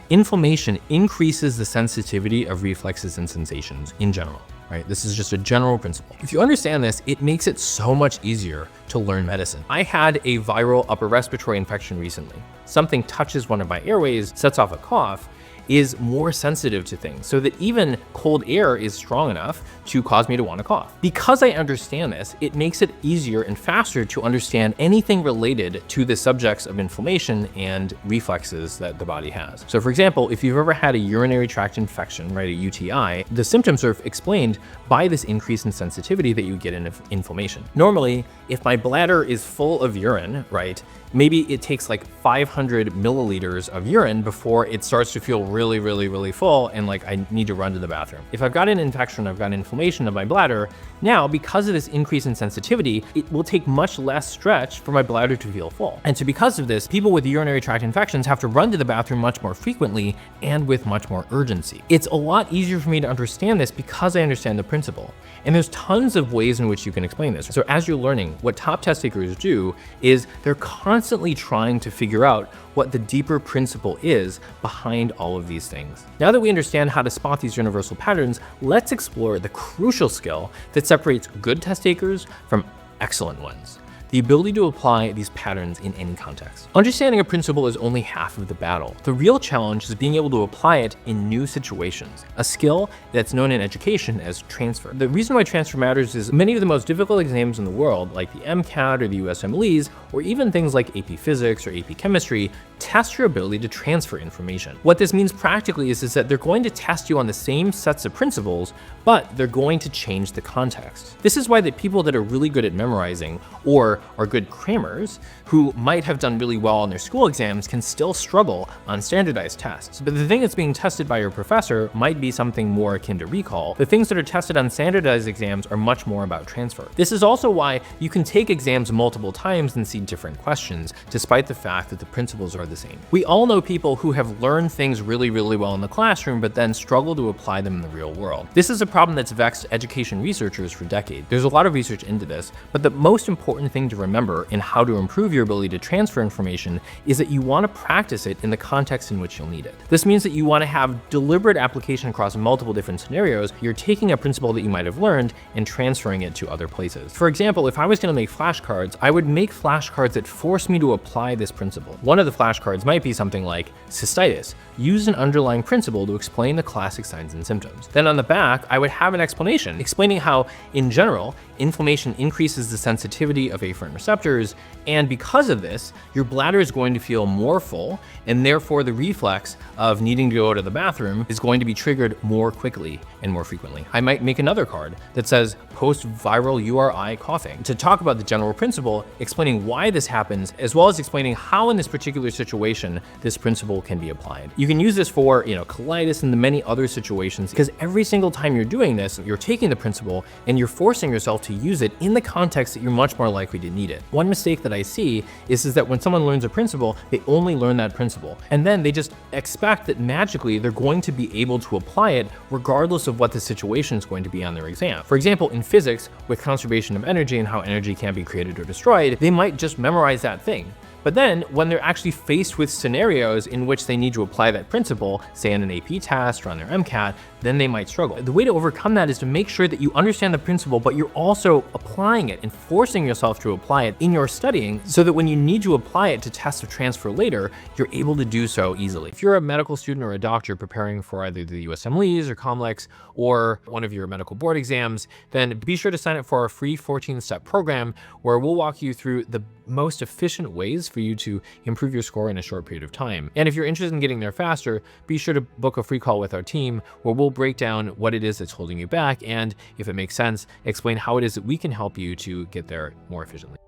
Inflammation increases the sensitivity of reflexes and sensations in general, right? This is just a general principle. If you understand this, it makes it so much easier to learn medicine. I had a viral upper respiratory infection recently. Something touches one of my airways, sets off a cough, is more sensitive to things, so that even cold air is strong enough to cause me to want to cough. Because I understand this, it makes it easier and faster to understand anything related to the subjects of inflammation and reflexes that the body has. So for example, if you've ever had a urinary tract infection, right, a UTI, the symptoms are explained by this increase in sensitivity that you get in inflammation. Normally, if my bladder is full of urine, right, maybe it takes like 500 milliliters of urine before it starts to feel really full and like I need to run to the bathroom. If I've got an infection, I've got inflammation of my bladder, now because of this increase in sensitivity, it will take much less stretch for my bladder to feel full. And so because of this, people with urinary tract infections have to run to the bathroom much more frequently and with much more urgency. It's a lot easier for me to understand this because I understand the principle. And there's tons of ways in which you can explain this. So as you're learning, what top test takers do is they're constantly trying to figure out what the deeper principle is behind all of these things. Now that we understand how to spot these universal patterns, let's explore the crucial skill that separates good test takers from excellent ones: the ability to apply these patterns in any context. Understanding a principle is only half of the battle. The real challenge is being able to apply it in new situations, a skill that's known in education as transfer. The reason why transfer matters is many of the most difficult exams in the world, like the MCAT or the USMLEs, or even things like AP Physics or AP Chemistry, test your ability to transfer information. What this means practically is that they're going to test you on the same sets of principles, but they're going to change the context. This is why the people that are really good at memorizing or are good crammers, who might have done really well on their school exams, can still struggle on standardized tests. But the thing that's being tested by your professor might be something more akin to recall. The things that are tested on standardized exams are much more about transfer. This is also why you can take exams multiple times and see different questions, despite the fact that the principles are the same. We all know people who have learned things really well in the classroom, but then struggle to apply them in the real world. This is a problem that's vexed education researchers for decades. There's a lot of research into this, but the most important thing to remember in how to improve your ability to transfer information is that you want to practice it in the context in which you'll need it. This means that you want to have deliberate application across multiple different scenarios. You're taking a principle that you might have learned and transferring it to other places. For example, if I was going to make flashcards, I would make flashcards that force me to apply this principle. One of the flashcards might be something like cystitis. Use an underlying principle to explain the classic signs and symptoms. Then on the back, I would have an explanation explaining how, in general, inflammation increases the sensitivity of afferent receptors, and because of this, your bladder is going to feel more full, and therefore the reflex of needing to go to the bathroom is going to be triggered more quickly and more frequently. I might make another card that says post-viral URI coughing to talk about the general principle, explaining why this happens, as well as explaining how in this particular situation this principle can be applied. You can use this for, colitis and the many other situations, because every single time you're doing this, you're taking the principle and you're forcing yourself to use it in the context that you're much more likely to need it. One mistake that I see is that when someone learns a principle, they only learn that principle, and then they just expect that magically they're going to be able to apply it regardless of what the situation is going to be on their exam. For example, in physics, with conservation of energy and how energy can't be created or destroyed, they might just memorize that thing. But then when they're actually faced with scenarios in which they need to apply that principle, say on an AP test or on their MCAT, then they might struggle. The way to overcome that is to make sure that you understand the principle, but you're also applying it and forcing yourself to apply it in your studying, so that when you need to apply it to test or transfer later, you're able to do so easily. If you're a medical student or a doctor preparing for either the USMLEs or COMLEX or one of your medical board exams, then be sure to sign up for our free 14-step program where we'll walk you through the most efficient ways for you to improve your score in a short period of time. And if you're interested in getting there faster, be sure to book a free call with our team where we'll break down what it is that's holding you back, and if it makes sense, explain how it is that we can help you to get there more efficiently.